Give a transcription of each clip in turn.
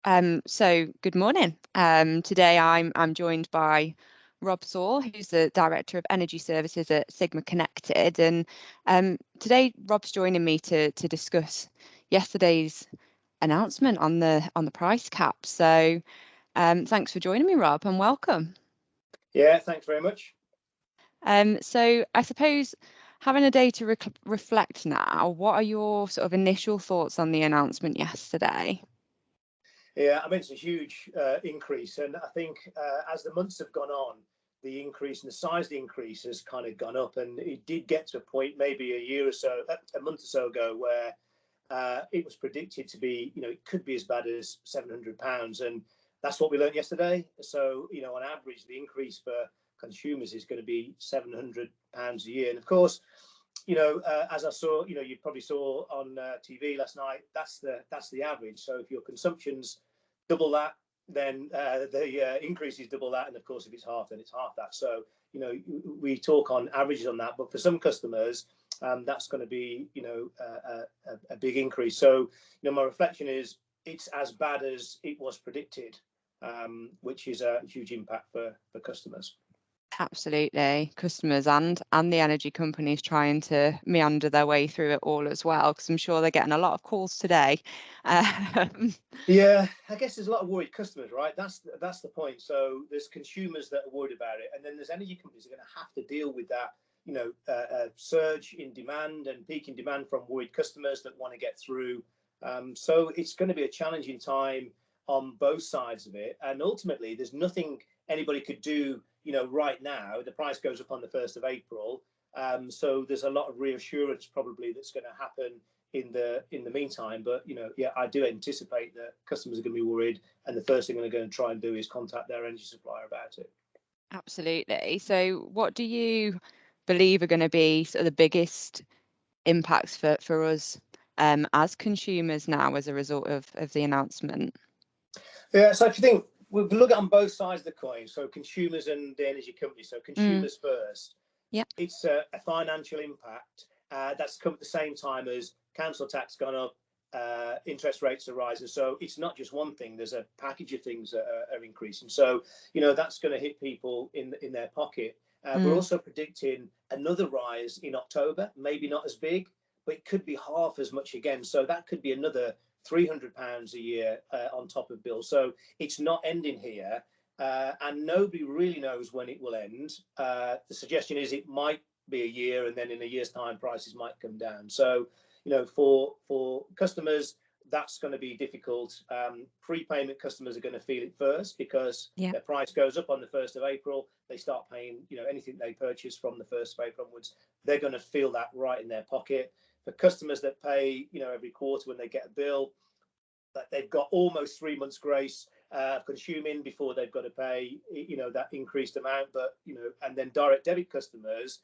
So good morning. Today I'm joined by Rob Sawle, who's the Director of Energy Services at Sigma Connected, and today Rob's joining me to discuss yesterday's announcement on the price cap. So thanks for joining me, Rob, and welcome. Yeah, thanks very much. So I suppose having a day to reflect now, what are your sort of initial thoughts on the announcement yesterday? Yeah, I mean, it's a huge increase. And I think as the months have gone on, the increase and the size of the increase has kind of gone up. And it did get to a point maybe a month or so ago, where it was predicted to be, it could be as bad as £700. And that's what we learned yesterday. So, on average, the increase for consumers is going to be £700 a year. And of course, as I saw, you probably saw on TV last night, that's the average. So if your consumption's double that, then the increase is double that. And of course, if it's half, then it's half that. So, we talk on averages on that. But for some customers, that's going to be, a big increase. So, my reflection is it's as bad as it was predicted, which is a huge impact for customers. Absolutely, customers and the energy companies trying to meander their way through it all as well, because I'm sure they're getting a lot of calls today. Yeah, I guess there's a lot of worried customers, right? That's the point. So there's consumers that are worried about it, and then there's energy companies that are going to have to deal with that, surge in demand and peak in demand from worried customers that want to get through. So it's going to be a challenging time on both sides of it, and ultimately, there's nothing anybody could do. Right now, the price goes up on the 1st of April. So there's a lot of reassurance probably that's going to happen in the meantime. But, I do anticipate that customers are going to be worried. And the first thing they're going to try and do is contact their energy supplier about it. Absolutely. So what do you believe are going to be sort of the biggest impacts for us as consumers now as a result of the announcement? Yeah, so if you think, we'll look at on both sides of the coin, so consumers and the energy companies. So consumers first. Yeah. It's a financial impact that's come at the same time as council tax gone up, interest rates are rising. So it's not just one thing. There's a package of things that are increasing. So, that's going to hit people in their pocket. We're also predicting another rise in October, maybe not as big, but it could be half as much again. So that could be another £300 a year on top of bills. So it's not ending here. And nobody really knows when it will end. The suggestion is it might be a year, and then in a year's time, prices might come down. So, for customers, that's going to be difficult. Prepayment customers are going to feel it first because their price goes up on the 1st of April. They start paying, anything they purchase from the 1st of April onwards. They're going to feel that right in their pocket. For customers that pay, every quarter when they get a bill, that they've got almost 3 months grace consuming before they've got to pay, that increased amount. But, and then direct debit customers,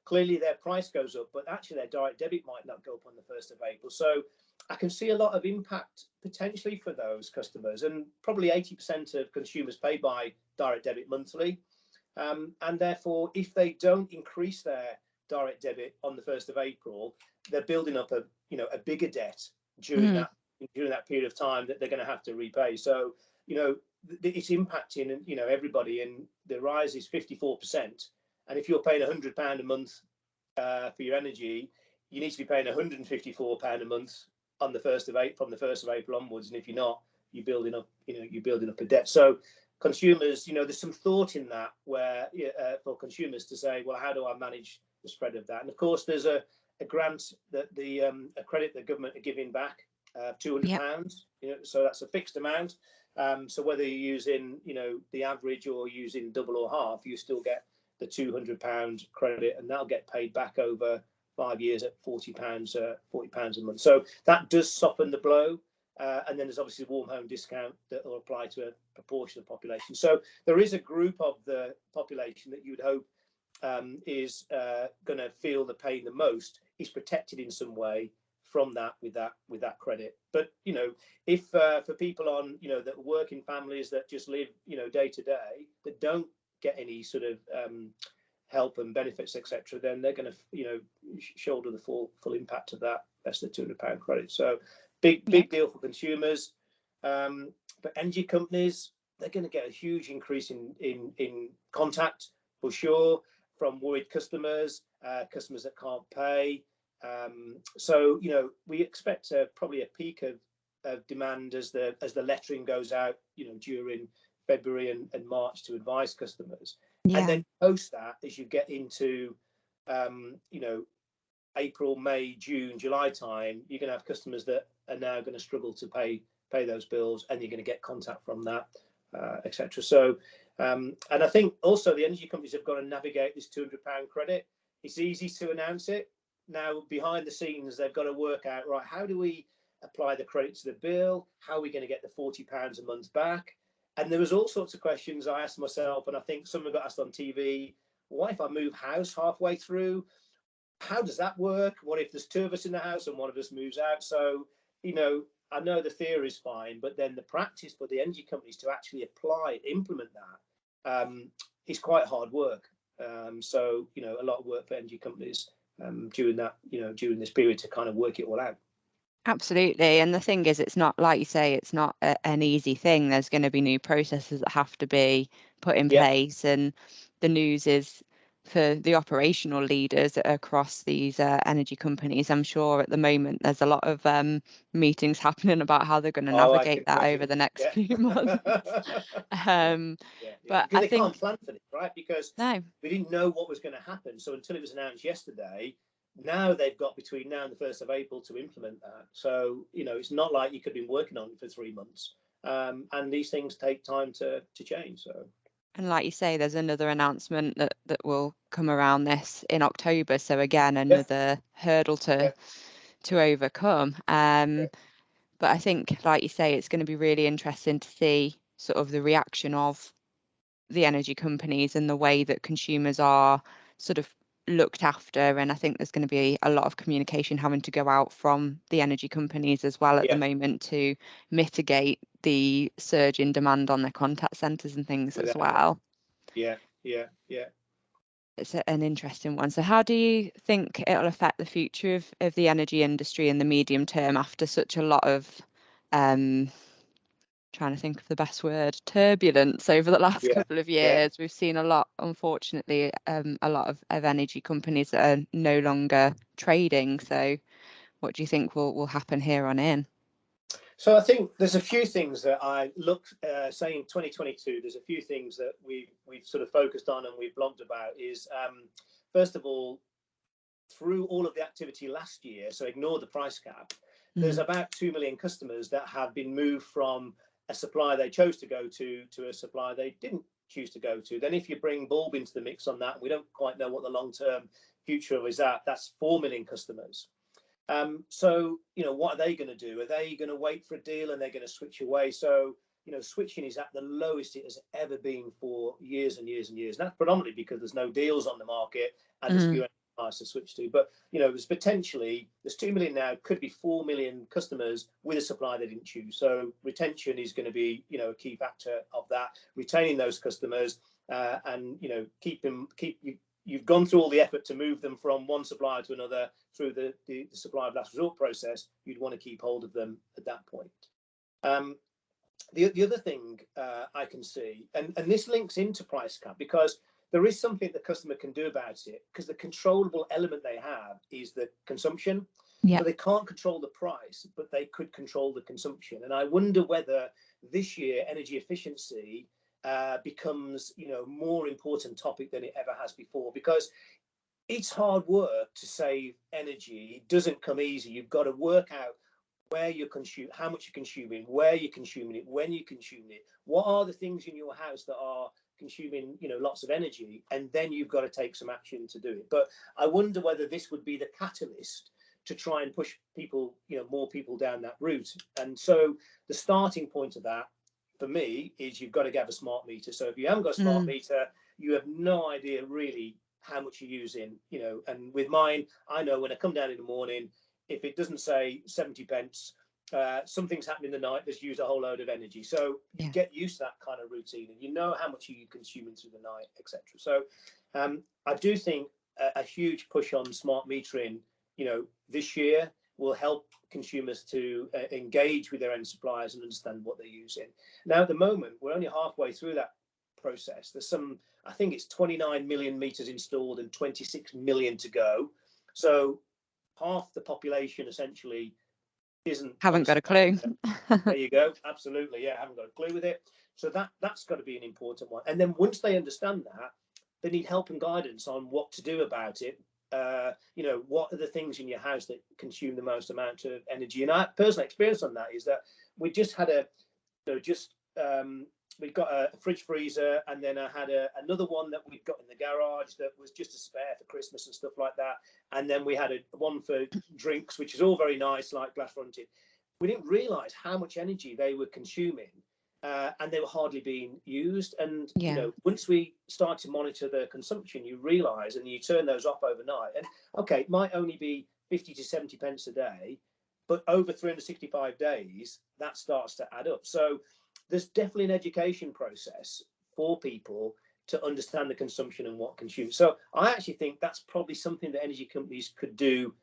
clearly their price goes up, but actually their direct debit might not go up on the 1st of April. So I can see a lot of impact potentially for those customers, and probably 80% of consumers pay by direct debit monthly. And therefore, if they don't increase their direct debit on the 1st of April, they're building up a bigger debt during that period of time that they're going to have to repay. So, it's impacting, everybody, and the rise is 54%. And if you're paying £100 a month for your energy, you need to be paying £154 a month on the 1st of April, from the 1st of April onwards. And if you're not, you're building up a debt. So consumers, there's some thought in that where for consumers to say, well, how do I manage the spread of that? And of course, there's a grant that a credit the government are giving back, £200. So that's a fixed amount. So whether you're using, the average or using double or half, you still get the £200 credit, and that'll get paid back over 5 years at £40 a month. So that does soften the blow. And then there's obviously the warm home discount that will apply to a proportion of the population. So there is a group of the population that you would hope is going to feel the pain the most, is protected in some way from that with that credit. But if for people on that work in families that just live day to day, that don't get any sort of help and benefits, etc., then they're going to shoulder the full impact of that less than £200 credit. So big deal for consumers. But energy companies, they're going to get a huge increase in contact for sure from worried customers, customers that can't pay. So we expect probably a peak of demand as the lettering goes out, during February and March to advise customers. And then post that, as you get into April, May, June, July time, you're going to have customers that are now going to struggle to pay those bills, and you're going to get contact from that, etc. So, and I think also the energy companies have got to navigate this £200 credit. It's easy to announce it. Now, behind the scenes, they've got to work out, right, how do we apply the credit to the bill? How are we going to get the £40 a month back? And there was all sorts of questions I asked myself, and I think someone got asked on TV, what if I move house halfway through? How does that work? What if there's two of us in the house and one of us moves out? So, I know the theory is fine, but then the practice for the energy companies to actually implement that is quite hard work. So, a lot of work for energy companies during this period to kind of work it all out. Absolutely. And the thing is, it's not, like you say, it's not an easy thing. There's going to be new processes that have to be put in place. And the news is for the operational leaders across these energy companies. I'm sure at the moment there's a lot of meetings happening about how they're going to navigate that over the next few months. But because they can't plan for this, right? Because we didn't know what was going to happen. So until it was announced yesterday, now they've got between now and the 1st of April to implement that. So, it's not like you could have been working on it for 3 months. And these things take time to change. So. And like you say, there's another announcement that will come around this in October. So again, another hurdle to overcome. But I think, like you say, it's going to be really interesting to see sort of the reaction of the energy companies and the way that consumers are sort of looked after. And I think there's going to be a lot of communication having to go out from the energy companies as well at the moment to mitigate the surge in demand on their contact centres and things as well. Yeah. It's an interesting one. So how do you think it'll affect the future of the energy industry in the medium term after such a lot of trying to think of the best word, turbulence over the last couple of years? We've seen a lot, unfortunately, a lot of energy companies that are no longer trading. So what do you think will happen here on in? So I think there's a few things that I say in 2022, there's a few things that we've sort of focused on and we've blogged about is, first of all, through all of the activity last year, so ignore the price cap, there's about 2 million customers that have been moved from a supplier they chose to go to a supplier they didn't choose to go to. Then if you bring Bulb into the mix on that, we don't quite know what the long-term future of is that's 4 million customers. So, what are they going to do? Are they going to wait for a deal and they're going to switch away? So, switching is at the lowest it has ever been for years and years and years. And that's predominantly because there's no deals on the market and there's fewer suppliers to switch to. But, there's 2 million now, could be 4 million customers with a supplier they didn't choose. So retention is going to be, a key factor of that, retaining those customers and, you've gone through all the effort to move them from one supplier to another through the supplier of last resort process. You'd want to keep hold of them at that point. The other thing I can see, and this links into price cap, because there is something the customer can do about it, because the controllable element they have is the consumption. So they can't control the price, but they could control the consumption. And I wonder whether this year energy efficiency becomes more important topic than it ever has before, because it's hard work to save energy. It doesn't come easy. You've got to work out where you're consuming, how much you're consuming, where you're consuming it, when you're consuming it, what are the things in your house that are consuming lots of energy, and then you've got to take some action to do it. But I wonder whether this would be the catalyst to try and push people, more people down that route. And so the starting point of that for me is you've got to have a smart meter. So if you haven't got a smart meter, you have no idea really how much you're using, and with mine, I know when I come down in the morning, if it doesn't say 70 pence, something's happening in the night that's used a whole load of energy. So you get used to that kind of routine, and you know how much you're consuming through the night, etc. So I do think a huge push on smart metering, this year, will help consumers to engage with their end suppliers and understand what they're using. Now, at the moment, we're only halfway through that process. There's I think it's 29 million meters installed and 26 million to go. So half the population essentially haven't got a clue. There you go. Absolutely. Yeah, haven't got a clue with it. So that's got to be an important one. And then once they understand that, they need help and guidance on what to do about it. What are the things in your house that consume the most amount of energy? And our personal experience on that is that we just had we've got a fridge freezer, and then I had another one that we've got in the garage that was just a spare for Christmas and stuff like that. And then we had one for drinks, which is all very nice, like glass fronted. We didn't realize how much energy they were consuming, and they were hardly being used. And once we start to monitor the consumption, you realize, and you turn those off overnight, and okay, it might only be 50 to 70 pence a day, but over 365 days that starts to add up. So there's definitely an education process for people to understand the consumption and what consumes. So I actually think that's probably something that energy companies could do,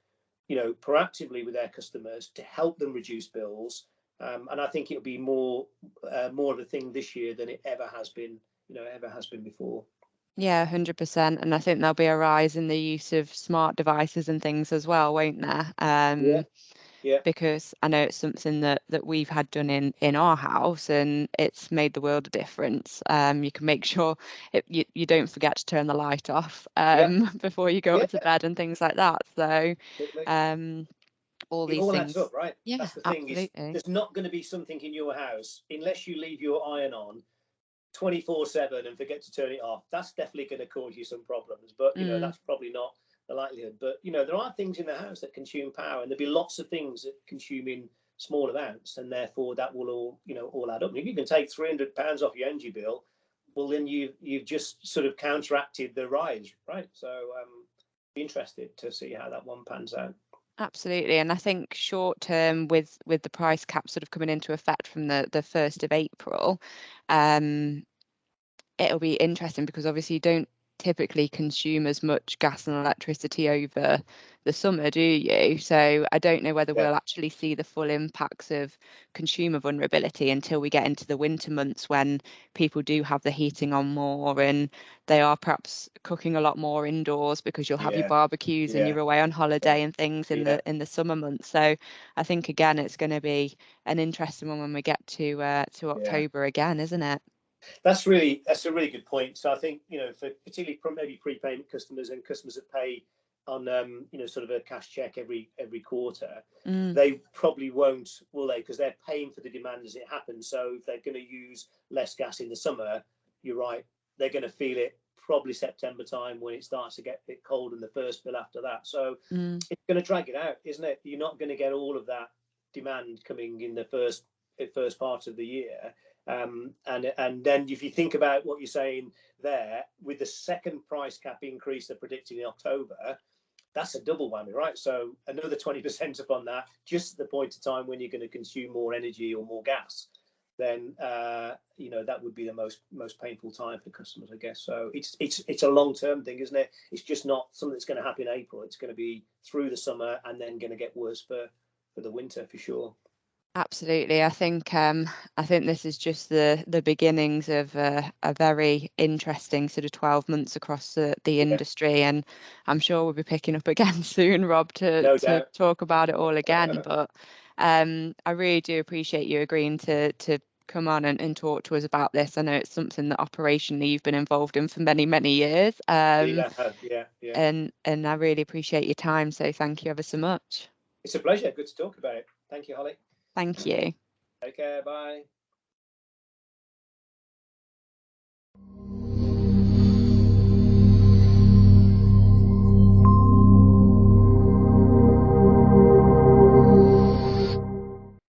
proactively with their customers to help them reduce bills. And I think it'll be more of a thing this year than it ever has been before. Yeah, 100%. And I think there'll be a rise in the use of smart devices and things as well, won't there? Yeah. Because I know it's something that we've had done in our house, and it's made the world a difference. You can make sure you don't forget to turn the light off before you go up to bed and things like that. So all these things adds up, right? Yeah, that's the thing. absolutely. There's not going to be something in your house unless you leave your iron on 24/7 and forget to turn it off. That's definitely going to cause you some problems, but that's probably not the likelihood. But there are things in the house that consume power, and there'll be lots of things that consume in small amounts, and therefore that will all add up. And if you can take £300 off your energy bill, well, then you've just sort of counteracted the rise, right? So be interested to see how that one pans out. Absolutely. And I think short term, with the price cap sort of coming into effect from the 1st of April, it'll be interesting because obviously you don't typically consume as much gas and electricity over the summer, do you? So I don't know whether we'll actually see the full impacts of consumer vulnerability until we get into the winter months, when people do have the heating on more and they are perhaps cooking a lot more indoors because you'll have your barbecues and you're away on holiday and things in the summer months. So I think again it's going to be an interesting one when we get to October again, isn't it? That's a really good point. So I think for particularly maybe prepayment customers and customers that pay on sort of a cash check every quarter, they probably won't, will they? Because they're paying for the demand as it happens. So if they're going to use less gas in the summer, you're right, they're going to feel it probably September time when it starts to get a bit cold, and the first bill after that. So it's going to drag it out, isn't it? You're not going to get all of that demand coming in the first part of the year. And then if you think about what you're saying there, with the second price cap increase they're predicting in October, that's a double whammy, right? So another 20% upon that, just at the point of time when you're going to consume more energy or more gas, then that would be the most painful time for customers, I guess. So it's a long-term thing, isn't it? It's just not something that's going to happen in April. It's going to be through the summer and then going to get worse for the winter, for sure. Absolutely. I think this is just the beginnings of a very interesting sort of 12 months across the industry, and I'm sure we'll be picking up again soon, Rob, to talk about it all again. But I really do appreciate you agreeing to come on and talk to us about this. I know it's something that operationally you've been involved in for many, many years. And I really appreciate your time. So thank you ever so much. It's a pleasure. Good to talk about it. Thank you, Holly. Thank you. Take care. Bye.